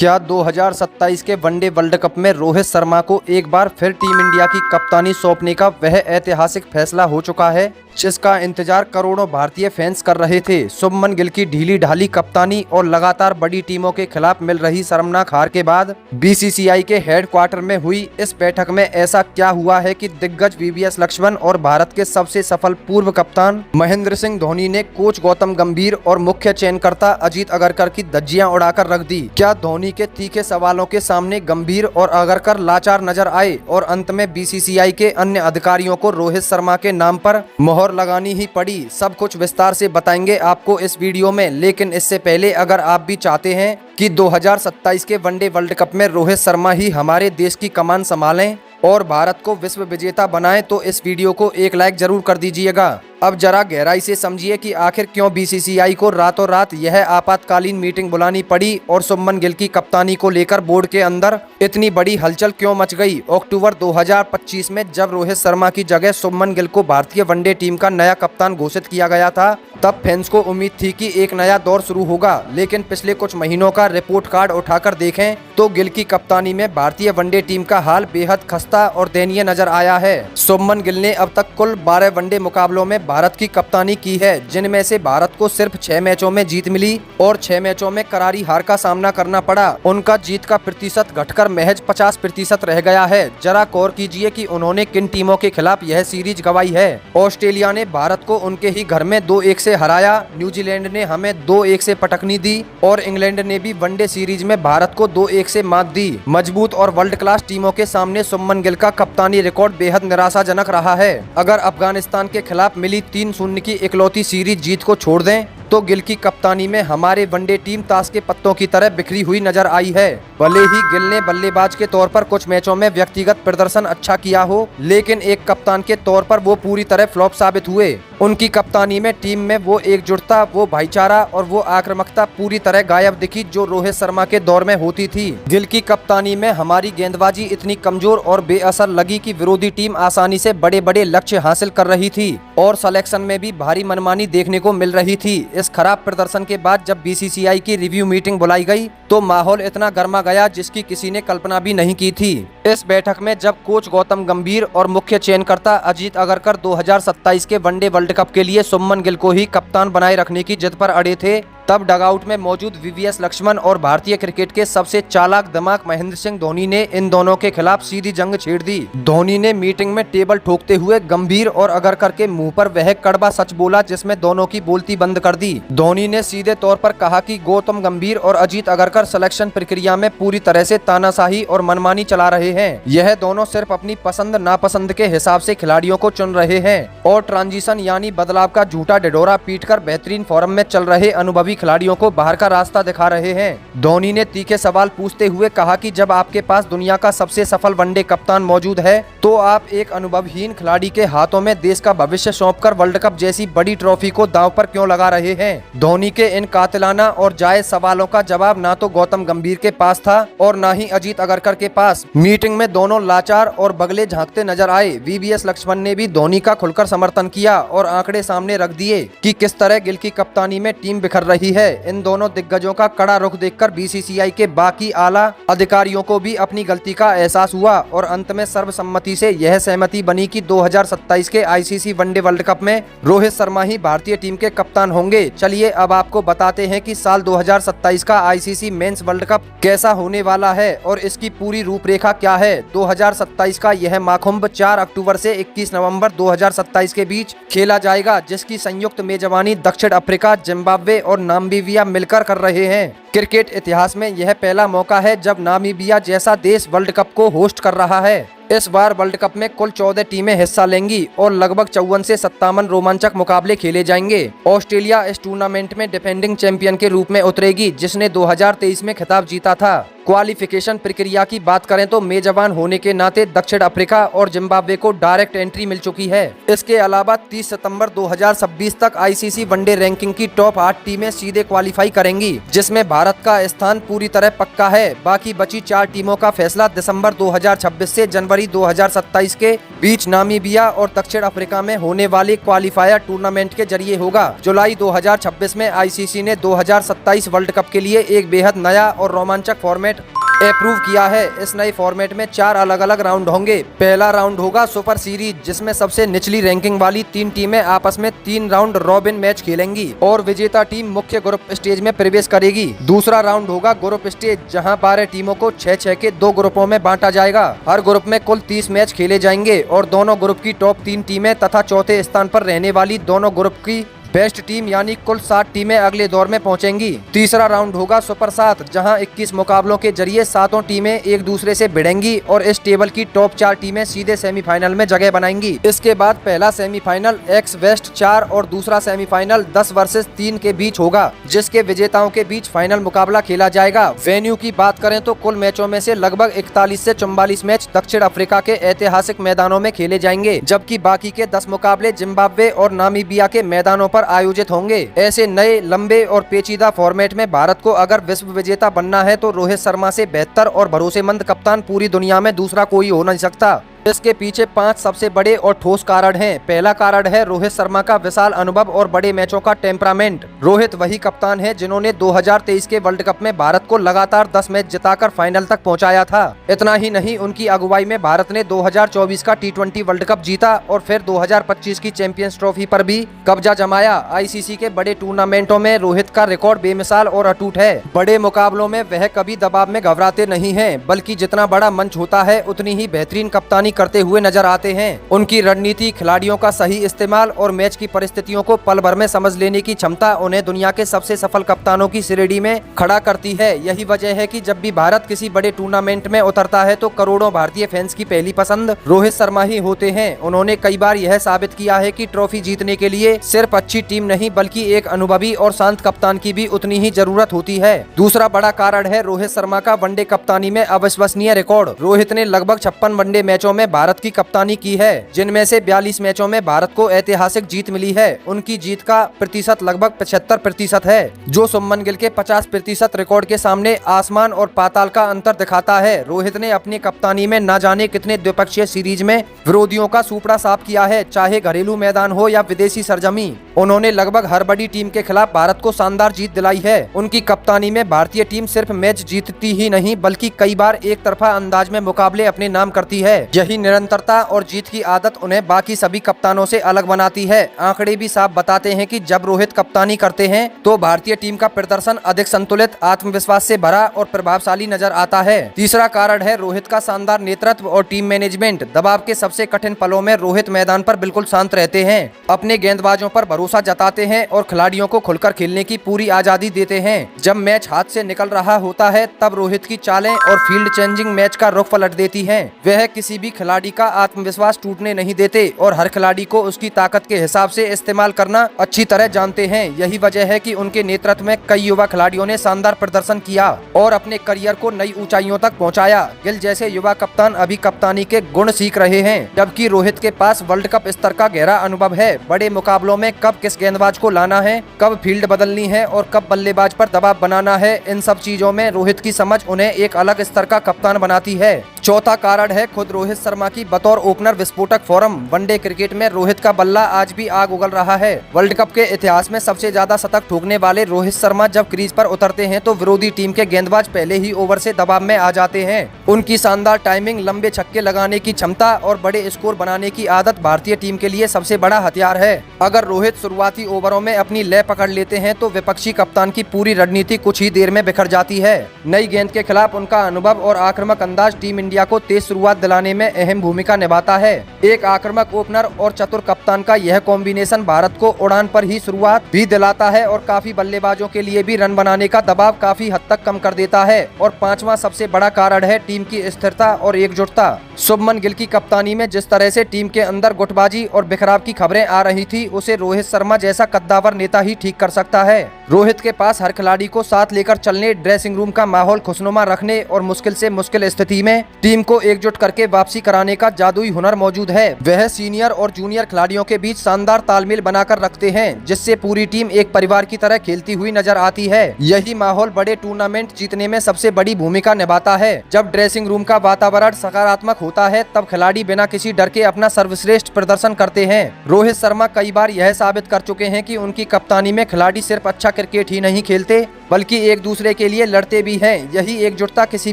क्या 2027 के one day world cup में रोहित शर्मा को एक बार फिर टीम इंडिया की कप्तानी सौंपने का वह ऐतिहासिक फैसला हो चुका है जिसका इंतजार करोड़ों भारतीय फैंस कर रहे थे। शुभमन गिल की ढीली ढाली कप्तानी और लगातार बड़ी टीमों के खिलाफ मिल रही शर्मनाक हार के बाद बीसीसीआई के हेडक्वार्टर में हुई इस बैठक में ऐसा क्या हुआ है कि दिग्गज वीवीएस लक्ष्मण और भारत के सबसे सफल पूर्व कप्तान महेंद्र सिंह धोनी ने कोच गौतम गंभीर और मुख्य चयनकर्ता अजीत अगरकर की धज्जियां उड़ाकर रख दी। क्या धोनी के तीखे सवालों के सामने गंभीर और अगरकर लाचार नजर आए और अंत में बीसीसीआई के अन्य अधिकारियों को रोहित शर्मा के नाम पर मोहर लगानी ही पड़ी? सब कुछ विस्तार से बताएंगे आपको इस वीडियो में, लेकिन इससे पहले अगर आप भी चाहते हैं कि 2027 के वनडे वर्ल्ड कप में रोहित शर्मा ही हमारे देश की कमान संभालें और भारत को विश्व विजेता बनाएं तो इस वीडियो को एक लाइक जरूर कर दीजिएगा। अब जरा गहराई से समझिए कि आखिर क्यों बीसीसीआई को रातों रात यह आपातकालीन मीटिंग बुलानी पड़ी और शुभमन गिल की कप्तानी को लेकर बोर्ड के अंदर इतनी बड़ी हलचल क्यों मच गई। अक्टूबर 2025 में जब रोहित शर्मा की जगह शुभमन गिल को भारतीय वनडे टीम का नया कप्तान घोषित किया गया था, तब फैंस को उम्मीद थी कि एक नया दौर शुरू होगा। लेकिन पिछले कुछ महीनों का रिपोर्ट कार्ड उठाकर देखें तो गिल की कप्तानी में भारतीय वनडे टीम का हाल बेहद खस्ता और दयनीय नजर आया है। शुभमन गिल ने अब तक कुल 12 वनडे मुकाबलों में भारत की कप्तानी की है, जिनमें से भारत को सिर्फ 6 मैचों में जीत मिली और 6 मैचों में करारी हार का सामना करना पड़ा। उनका जीत का प्रतिशत घटकर महज 50% रह गया है। जरा गौर कीजिए कि उन्होंने किन टीमों के खिलाफ यह सीरीज गंवाई है। ऑस्ट्रेलिया ने भारत को उनके ही घर में 2-1 से हराया, न्यूजीलैंड ने हमें 2-1 से पटकनी दी और इंग्लैंड ने भी वनडे सीरीज में भारत को 2-1 से मात दी। मजबूत और वर्ल्ड क्लास टीमों के सामने शुभमन गिल का कप्तानी रिकॉर्ड बेहद निराशाजनक रहा है। अगर अफगानिस्तान के खिलाफ मिली 3-0 की इकलौती सीरीज जीत को छोड़ दें तो गिल की कप्तानी में हमारे वनडे टीम ताश के पत्तों की तरह बिखरी हुई नजर आई है। भले ही गिल ने बल्लेबाज के तौर पर कुछ मैचों में व्यक्तिगत प्रदर्शन अच्छा किया हो, लेकिन एक कप्तान के तौर पर वो पूरी तरह फ्लॉप साबित हुए। उनकी कप्तानी में टीम में वो एकजुटता, वो भाईचारा और वो आक्रामकता पूरी तरह गायब दिखी जो रोहित शर्मा के दौर में होती थी। गिल की कप्तानी में हमारी गेंदबाजी इतनी कमजोर और बेअसर लगी कि विरोधी टीम आसानी से बड़े बड़े लक्ष्य हासिल कर रही थी और सिलेक्शन में भी भारी मनमानी देखने को मिल रही थी। इस खराब प्रदर्शन के बाद जब बीसीसीआई की रिव्यू मीटिंग बुलाई गई तो माहौल इतना गर्मा गया जिसकी किसी ने कल्पना भी नहीं की थी। इस बैठक में जब कोच गौतम गंभीर और मुख्य चयनकर्ता अजीत अगरकर 2027 के वनडे वर्ल्ड कप के लिए शुभमन गिल को ही कप्तान बनाए रखने की जिद पर अड़े थे, तब डगआउट में मौजूद वीवीएस लक्ष्मण और भारतीय क्रिकेट के सबसे चालाक दिमाग महेंद्र सिंह धोनी ने इन दोनों के खिलाफ सीधी जंग छेड़ दी। धोनी ने मीटिंग में टेबल ठोकते हुए गंभीर और अगरकर के मुंह पर वह कड़वा सच बोला जिसमें दोनों की बोलती बंद कर दी। धोनी ने सीधे तौर पर कहा कि गौतम गंभीर और अजीत अगरकर सिलेक्शन प्रक्रिया में पूरी तरह से तानाशाही और मनमानी चला रहे हैं। यह दोनों सिर्फ अपनी पसंद नापसंद के हिसाब से खिलाड़ियों को चुन रहे हैं और ट्रांजिशन यानी बदलाव का झूठा ढिढोरा पीटकर बेहतरीन फॉर्म में चल रहे अनुभवी खिलाड़ियों को बाहर का रास्ता दिखा रहे हैं। धोनी ने तीखे सवाल पूछते हुए कहा कि जब आपके पास दुनिया का सबसे सफल वनडे कप्तान मौजूद है तो आप एक अनुभवहीन खिलाड़ी के हाथों में देश का भविष्य सौंपकर वर्ल्ड कप जैसी बड़ी ट्रॉफी को दांव पर क्यों लगा रहे हैं। धोनी के इन कातिलाना और जायज सवालों का जवाब ना तो गौतम गंभीर के पास था और ना ही अजीत अगरकर के पास। मीटिंग में दोनों लाचार और बगले झांकते नजर आए। वीवीएस लक्ष्मण ने भी धोनी का खुलकर समर्थन किया और आंकड़े सामने रख दिए कि किस तरह गिल की कप्तानी में टीम बिखर रही है। इन दोनों दिग्गजों का कड़ा रुख देखकर बीसीसीआई के बाकी आला अधिकारियों को भी अपनी गलती का एहसास हुआ और अंत में सर्वसम्मति से यह सहमति बनी कि 2027 के आईसीसी वनडे वर्ल्ड कप में रोहित शर्मा ही भारतीय टीम के कप्तान होंगे। चलिए अब आपको बताते हैं कि साल 2027 का आईसीसी मेंस वर्ल्ड कप कैसा होने वाला है और इसकी पूरी रूपरेखा क्या है। 2027 का यह महाकुंभ 4 अक्टूबर से 21 नवंबर 2027 के बीच खेला जाएगा, जिसकी संयुक्त मेजबानी दक्षिण अफ्रीका, जिम्बाब्वे और नामीबिया मिलकर कर रहे हैं। क्रिकेट इतिहास में यह पहला मौका है जब नामीबिया जैसा देश वर्ल्ड कप को होस्ट कर रहा है। इस बार वर्ल्ड कप में कुल 14 टीमें हिस्सा लेंगी और लगभग 54 से 57 रोमांचक मुकाबले खेले जाएंगे। ऑस्ट्रेलिया इस टूर्नामेंट में डिफेंडिंग चैंपियन के रूप में उतरेगी, जिसने 2023 में खिताब जीता था। क्वालिफिकेशन प्रक्रिया की बात करें तो मेजबान होने के नाते दक्षिण अफ्रीका और जिम्बाब्वे को डायरेक्ट एंट्री मिल चुकी है। इसके अलावा 30 सितंबर 2026 तक आईसीसी वनडे रैंकिंग की टॉप 8 टीमें सीधे क्वालिफाई करेंगी, जिसमें भारत का स्थान पूरी तरह पक्का है। बाकी बची 4 टीमों का फैसला दिसंबर 2026 से जनवरी 2027 के बीच नामीबिया और दक्षिण अफ्रीका में होने वाले क्वालिफायर टूर्नामेंट के जरिए होगा। जुलाई 2026 में आईसीसी ने 2027 वर्ल्ड कप के लिए एक बेहद नया और रोमांचक फॉर्मेट अप्रूव किया है। इस नए फॉर्मेट में 4 अलग अलग राउंड होंगे। पहला राउंड होगा सुपर सीरीज, जिसमें सबसे निचली रैंकिंग वाली 3 टीमें आपस में 3 राउंड रॉबिन मैच खेलेंगी और विजेता टीम मुख्य ग्रुप स्टेज में प्रवेश करेगी। दूसरा राउंड होगा ग्रुप स्टेज, जहां 12 टीमों को 6-6 के 2 ग्रुपों में बांटा जाएगा। हर ग्रुप में कुल 30 मैच खेले जाएंगे और दोनों ग्रुप की टॉप 3 टीमें तथा चौथे स्थान पर रहने वाली दोनों ग्रुप की बेस्ट टीम यानी कुल 7 टीमें अगले दौर में पहुंचेंगी। तीसरा राउंड होगा सुपर 7, जहां 21 मुकाबलों के जरिए 7 टीमें एक दूसरे से भिड़ेंगी और इस टेबल की टॉप 4 टीमें सीधे सेमीफाइनल में जगह बनाएंगी। इसके बाद पहला सेमीफाइनल एक्स वेस्ट 4 और दूसरा सेमीफाइनल 10 वर्सेस 3 के बीच होगा, जिसके विजेताओं के बीच फाइनल मुकाबला खेला जाएगा। वेन्यू की बात करें तो कुल मैचों में से लगभग 41 से 44 मैच दक्षिण अफ्रीका के ऐतिहासिक मैदानों में खेले जाएंगे, जबकि बाकी के 10 मुकाबले जिम्बाब्वे और नामीबिया के मैदानों पर आयोजित होंगे। ऐसे नए लंबे और पेचीदा फॉर्मेट में भारत को अगर विश्व विजेता बनना है तो रोहित शर्मा से बेहतर और भरोसेमंद कप्तान पूरी दुनिया में दूसरा कोई हो नहीं सकता। इसके पीछे 5 सबसे बड़े और ठोस कारण हैं। पहला कारण है रोहित शर्मा का विशाल अनुभव और बड़े मैचों का टेम्परामेंट। रोहित वही कप्तान है जिन्होंने 2023 के वर्ल्ड कप में भारत को लगातार 10 मैच जिताकर फाइनल तक पहुंचाया था। इतना ही नहीं, उनकी अगुवाई में भारत ने 2024 का T20 वर्ल्ड कप जीता और फिर 2025 की चैंपियंस ट्रॉफी पर भी कब्जा जमाया। आईसीसी के बड़े टूर्नामेंटों में रोहित का रिकॉर्ड बेमिसाल और अटूट है। बड़े मुकाबलों में वह कभी दबाव में घबराते नहीं है, बल्कि जितना बड़ा मंच होता है उतनी ही बेहतरीन कप्तानी करते हुए नजर आते हैं। उनकी रणनीति, खिलाड़ियों का सही इस्तेमाल और मैच की परिस्थितियों को पल भर में समझ लेने की क्षमता उन्हें दुनिया के सबसे सफल कप्तानों की श्रेणी में खड़ा करती है। यही वजह है कि जब भी भारत किसी बड़े टूर्नामेंट में उतरता है तो करोड़ों भारतीय फैंस की पहली पसंद रोहित शर्मा ही होते हैं। उन्होंने कई बार यह साबित किया है कि ट्रॉफी जीतने के लिए सिर्फ अच्छी टीम नहीं बल्कि एक अनुभवी और शांत कप्तान की भी उतनी ही जरूरत होती है। दूसरा बड़ा कारण है रोहित शर्मा का वनडे कप्तानी में अविश्वसनीय रिकॉर्ड। रोहित ने लगभग 56 वनडे मैचों में भारत की कप्तानी की है, जिनमें से 42 मैचों में भारत को ऐतिहासिक जीत मिली है। उनकी जीत का प्रतिशत लगभग 75% है, जो शुभमन गिल के 50% रिकॉर्ड के सामने आसमान और पाताल का अंतर दिखाता है। रोहित ने अपनी कप्तानी में न जाने कितने द्विपक्षीय सीरीज में विरोधियों का सूपड़ा साफ किया है, चाहे घरेलू मैदान हो या विदेशी सरजमी। उन्होंने लगभग हर बड़ी टीम के खिलाफ भारत को शानदार जीत दिलाई है। उनकी कप्तानी में भारतीय टीम सिर्फ मैच जीतती ही नहीं बल्कि कई बार एक तरफा अंदाज में मुकाबले अपने नाम करती है। यही निरंतरता और जीत की आदत उन्हें बाकी सभी कप्तानों से अलग बनाती है। आंकड़े भी साफ बताते हैं कि जब रोहित कप्तानी करते हैं तो भारतीय टीम का प्रदर्शन अधिक संतुलित, आत्मविश्वास से भरा और प्रभावशाली नजर आता है। तीसरा कारण है रोहित का शानदार नेतृत्व और टीम मैनेजमेंट। दबाव के सबसे कठिन पलों में रोहित मैदान पर बिल्कुल शांत रहते हैं, अपने गेंदबाजों पर भरोसा जताते हैं और खिलाड़ियों को खुलकर खेलने की पूरी आजादी देते हैं। जब मैच हाथ से निकल रहा होता है तब रोहित की चालें और फील्ड चेंजिंग मैच का रुख पलट देती हैं। वह किसी भी खिलाड़ी का आत्मविश्वास टूटने नहीं देते और हर खिलाड़ी को उसकी ताकत के हिसाब से इस्तेमाल करना अच्छी तरह जानते हैं। यही वजह है कि उनके नेतृत्व में कई युवा खिलाड़ियों ने शानदार प्रदर्शन किया और अपने करियर को नई ऊंचाइयों तक पहुंचाया। गिल जैसे युवा कप्तान अभी कप्तानी के गुण सीख रहे हैं, जबकि रोहित के पास वर्ल्ड कप स्तर का गहरा अनुभव है। बड़े मुकाबलों में कब किस गेंदबाज को लाना है, कब फील्ड बदलनी है और कब बल्लेबाज पर दबाव बनाना है, इन सब चीजों में रोहित की समझ उन्हें एक अलग स्तर का कप्तान बनाती है। चौथा कारण है खुद रोहित शर्मा की बतौर ओपनर विस्फोटक फॉर्म। वनडे क्रिकेट में रोहित का बल्ला आज भी आग उगल रहा है। वर्ल्ड कप के इतिहास में सबसे ज्यादा शतक ठोकने वाले रोहित शर्मा जब क्रीज पर उतरते हैं तो विरोधी टीम के गेंदबाज पहले ही ओवर से दबाव में आ जाते हैं। उनकी शानदार टाइमिंग, लंबे छक्के लगाने की क्षमता और बड़े स्कोर बनाने की आदत भारतीय टीम के लिए सबसे बड़ा हथियार है। अगर रोहित शुरुआती ओवरों में अपनी लय पकड़ लेते हैं तो विपक्षी कप्तान की पूरी रणनीति कुछ ही देर में बिखर जाती है। नई गेंद के खिलाफ उनका अनुभव और आक्रामक अंदाज टीम इंडिया को तेज शुरुआत दिलाने में अहम भूमिका निभाता है। एक आक्रामक ओपनर और चतुर कप्तान का यह कॉम्बिनेशन भारत को उड़ान पर ही शुरुआत भी दिलाता है और काफी बल्लेबाजों के लिए भी रन बनाने का दबाव काफी हद तक कम कर देता है। और पांचवा सबसे बड़ा कारण है टीम की स्थिरता और एकजुटता। शुभमन गिल की कप्तानी में जिस तरह से टीम के अंदर गुटबाजी और बिखराव की खबरें आ रही थी, उसे रोहित शर्मा जैसा कद्दावर नेता ही ठीक कर सकता है। रोहित के पास हर खिलाड़ी को साथ लेकर चलने, ड्रेसिंग रूम का माहौल खुशनुमा रखने और मुश्किल से मुश्किल स्थिति में टीम को एकजुट करके वापसी कराने का जादुई हुनर मौजूद है। वह सीनियर और जूनियर खिलाड़ियों के बीच शानदार तालमेल बनाकर रखते हैं, जिससे पूरी टीम एक परिवार की तरह खेलती हुई नजर आती है। यही माहौल बड़े टूर्नामेंट जीतने में सबसे बड़ी भूमिका निभाता है। जब ड्रेसिंग रूम का वातावरण सकारात्मक होता है, तब खिलाड़ी बिना किसी डर के अपना सर्वश्रेष्ठ प्रदर्शन करते हैं। रोहित शर्मा कई बार यह साबित कर चुके हैं कि उनकी कप्तानी में खिलाड़ी सिर्फ अच्छा क्रिकेट ही नहीं खेलते, बल्कि एक दूसरे के लिए लड़ते भी हैं। यही एकजुटता किसी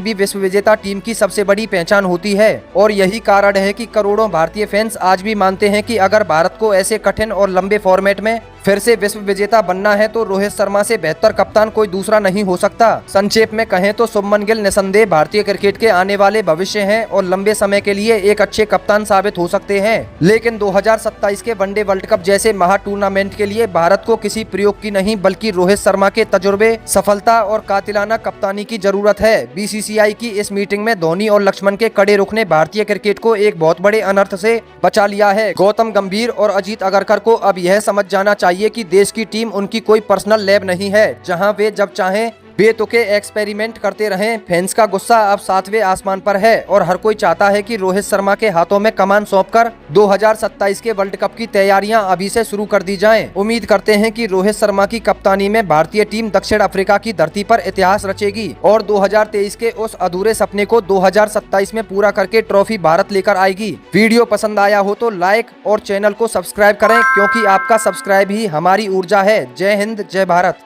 भी विश्व विजेता टीम की सबसे बड़ी पहचान होती है, और यही कारण है कि करोड़ों भारतीय फैंस आज भी मानते हैं कि अगर भारत को ऐसे कठिन और लंबे फॉर्मेट में फिर से विश्व विजेता बनना है तो रोहित शर्मा से बेहतर कप्तान कोई दूसरा नहीं हो सकता। संक्षेप में कहें तो शुभमन गिल निसंदेह भारतीय क्रिकेट के आने वाले भविष्य हैं और लंबे समय के लिए एक अच्छे कप्तान साबित हो सकते हैं। लेकिन 2027 के वनडे वर्ल्ड कप जैसे महा टूर्नामेंट के लिए भारत को किसी प्रयोग की नहीं, बल्कि रोहित शर्मा के तजुर्बे, सफलता और कातिलाना कप्तानी की जरूरत है। बीसीसीआई की इस मीटिंग में धोनी और लक्ष्मण के कड़े रुख ने भारतीय क्रिकेट को एक बहुत बड़े अनर्थ से बचा लिया है। गौतम गंभीर और अजीत अगरकर को अब यह समझ जाना चाहिए कि देश की टीम उनकी कोई पर्सनल लैब नहीं है, जहां वे जब चाहें बेतुके एक्सपेरिमेंट करते रहें। फैंस का गुस्सा अब 7वें आसमान पर है और हर कोई चाहता है कि रोहित शर्मा के हाथों में कमान सौंपकर 2027 के वर्ल्ड कप की तैयारियां अभी से शुरू कर दी जाएं। उम्मीद करते हैं कि रोहित शर्मा की कप्तानी में भारतीय टीम दक्षिण अफ्रीका की धरती पर इतिहास रचेगी और 2023 के उस अधूरे सपने को 2027 में पूरा करके ट्रॉफी भारत लेकर आएगी। वीडियो पसंद आया हो तो लाइक और चैनल को सब्सक्राइब करें, क्योंकि आपका सब्सक्राइब ही हमारी ऊर्जा है। जय हिंद, जय भारत।